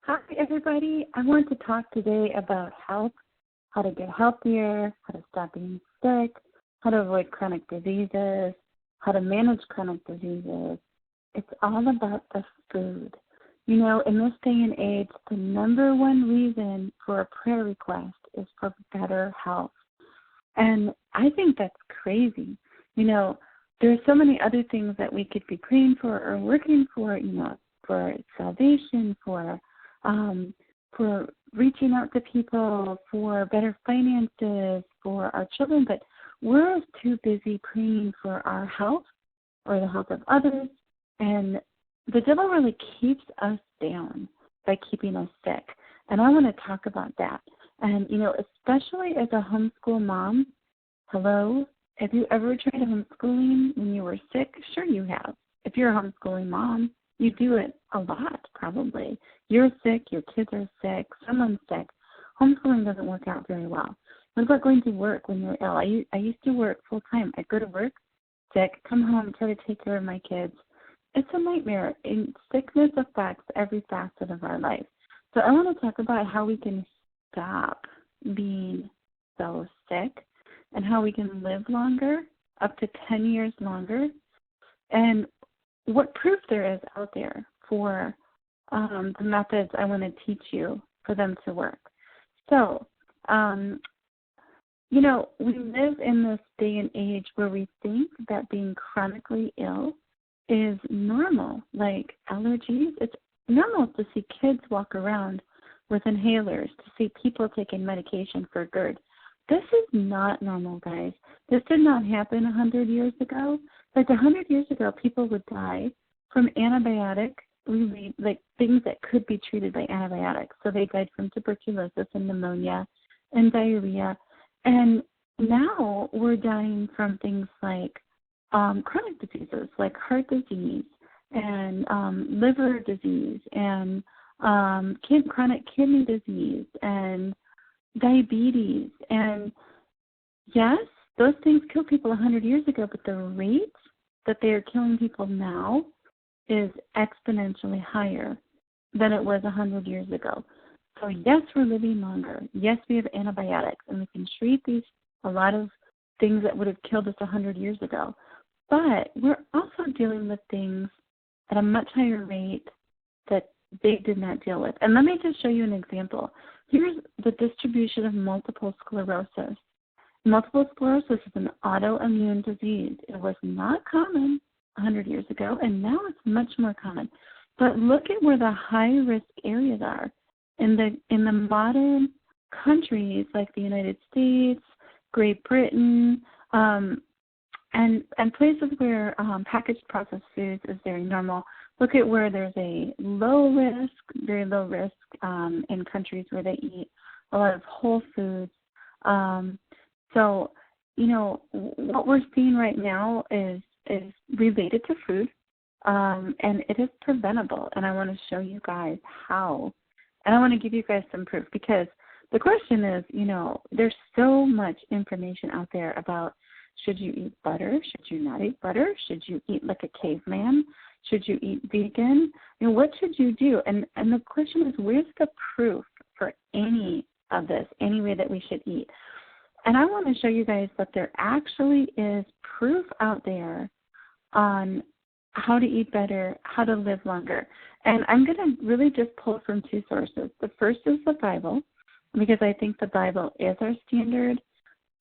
Hi, everybody. I want to talk today about health, how to get healthier, how to stop being sick, how to avoid chronic diseases, how to manage chronic diseases. It's all about the food. You know, in this day and age, the number one reason for a prayer request is for better health. And I think that's crazy. You know, there's so many other things that we could be praying for or working for, for salvation, for reaching out to people, for better finances, for our children, but we're too busy praying for our health or the health of others, and the devil really keeps us down by keeping us sick. And I want to talk about that. And, especially as a homeschool mom, hello, have you ever tried homeschooling when you were sick? Sure you have. If you're a homeschooling mom, you do it a lot, probably. You're sick, your kids are sick, someone's sick. Homeschooling doesn't work out very well. What about going to work when you're ill? I used to work full time. I'd go to work, sick, come home, try to take care of my kids. It's a nightmare. And sickness affects every facet of our life. So I want to talk about how we can stop being so sick and how we can live longer, up to 10 years longer, and what proof there is out there for the methods I want to teach you for them to work. So, we live in this day and age where we think that being chronically ill is normal, like allergies. It's normal to see kids walk around with inhalers, to see people taking medication for GERD. This is not normal, guys. This did not happen 100 years ago. Like 100 years ago, people would die from antibiotic, like things that could be treated by antibiotics. So they died from tuberculosis and pneumonia and diarrhea. And now we're dying from things like chronic diseases, like heart disease and liver disease and chronic kidney disease and diabetes. And yes, those things killed people 100 years ago, but the rate that they are killing people now is exponentially higher than it was 100 years ago. So yes, we're living longer. Yes, we have antibiotics, and we can treat a lot of things that would have killed us 100 years ago. But we're also dealing with things at a much higher rate that they did not deal with. And let me just show you an example. Here's the distribution of multiple sclerosis. Multiple sclerosis is an autoimmune disease. It was not common 100 years ago, and now it's much more common. But look at where the high-risk areas are. In the modern countries like the United States, Great Britain, and places where packaged processed foods is very normal. Look at where there's a very low risk in countries where they eat a lot of whole foods. So, what we're seeing right now is related to food, and it is preventable. And I want to show you guys how. And I want to give you guys some proof, because the question is, there's so much information out there about, should you eat butter? Should you not eat butter? Should you eat like a caveman? Should you eat vegan? What should you do? And the question is, where's the proof for any of this, any way that we should eat? And I want to show you guys that there actually is proof out there on how to eat better, how to live longer. And I'm going to really just pull from two sources. The first is the Bible, because I think the Bible is our standard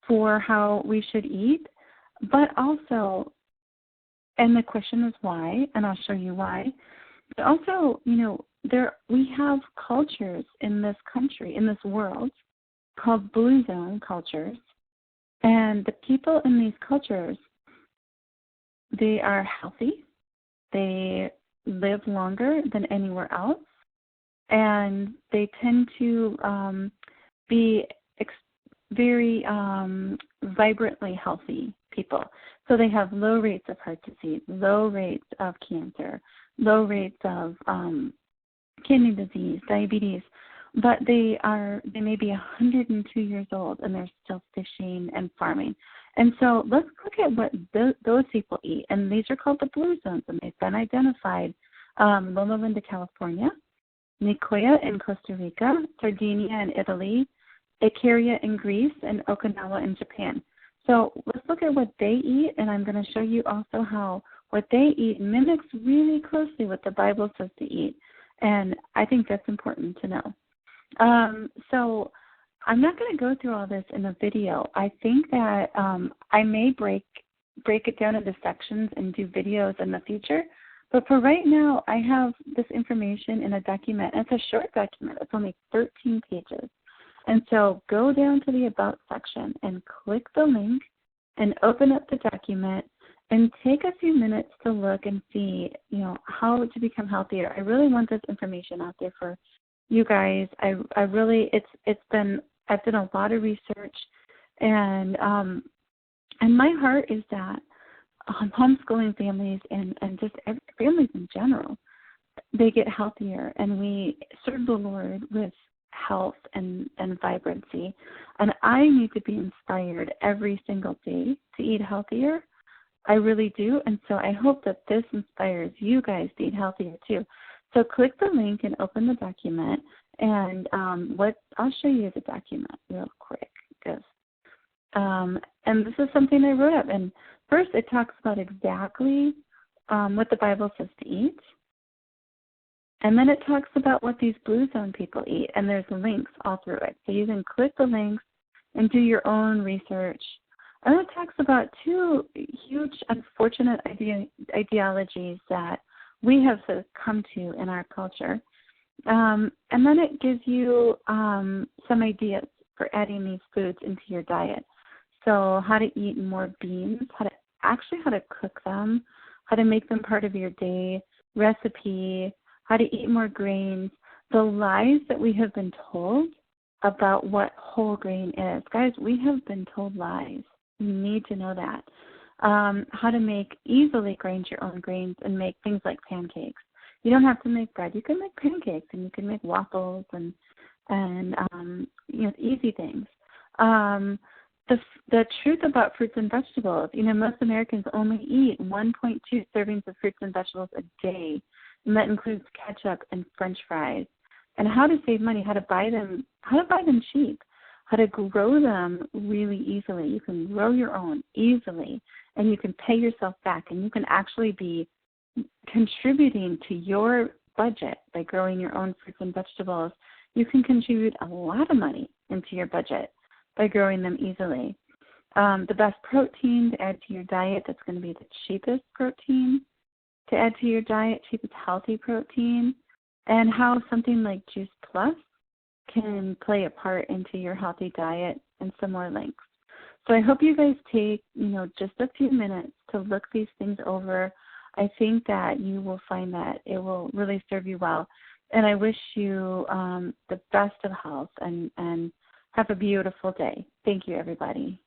for how we should eat, but also, and the question is why, and I'll show you why. But also, we have cultures in this country, in this world, called Blue Zone cultures, and the people in these cultures, they are healthy, they live longer than anywhere else, and they tend to be very vibrantly healthy people. So they have low rates of heart disease, low rates of cancer, low rates of kidney disease, diabetes, but they may be 102 years old and they're still fishing and farming. And so let's look at what those people eat. And these are called the blue zones, and they've been identified. Loma Linda, California, Nicoya in Costa Rica, Sardinia in Italy, Icaria in Greece, and Okinawa in Japan. So let's look at what they eat, and I'm going to show you also how what they eat mimics really closely what the Bible says to eat. And I think that's important to know. So I'm not going to go through all this in a video. I think that I may break it down into sections and do videos in the future. But for right now, I have this information in a document. It's a short document. It's only 13 pages. And so go down to the About section and click the link and open up the document and take a few minutes to look and see, how to become healthier. I really want this information out there for you guys. I really, I've done a lot of research, and my heart is that homeschooling families and just families in general, they get healthier, and we serve the Lord with health and vibrancy. And I need to be inspired every single day to eat healthier. I really do. And so I hope that this inspires you guys to eat healthier too. So click the link and open the document. And I'll show you the document real quick. And this is something I wrote up. And first it talks about exactly what the Bible says to eat. And then it talks about what these blue zone people eat, and there's links all through it. So you can click the links and do your own research. And it talks about two huge, unfortunate ideologies that we have succumbed to in our culture. And then it gives you some ideas for adding these foods into your diet. So how to eat more beans, how to cook them, how to make them part of your day, recipe, how to eat more grains, the lies that we have been told about what whole grain is. Guys, we have been told lies. You need to know that. How to easily grind your own grains and make things like pancakes. You don't have to make bread. You can make pancakes, and you can make waffles and easy things. The truth about fruits and vegetables. Most Americans only eat 1.2 servings of fruits and vegetables a day, and that includes ketchup and French fries. And how to save money, how to buy them cheap, how to grow them really easily. You can grow your own easily, and you can pay yourself back, and you can actually be contributing to your budget by growing your own fruits and vegetables. You can contribute a lot of money into your budget by growing them easily. The best protein to add to your diet, that's going to be the cheapest protein to add to your diet, cheapest healthy protein, and how something like Juice Plus can play a part into your healthy diet, and some more links. So I hope you guys take, just a few minutes to look these things over. I think that you will find that it will really serve you well. And I wish you the best of health, and have a beautiful day. Thank you, everybody.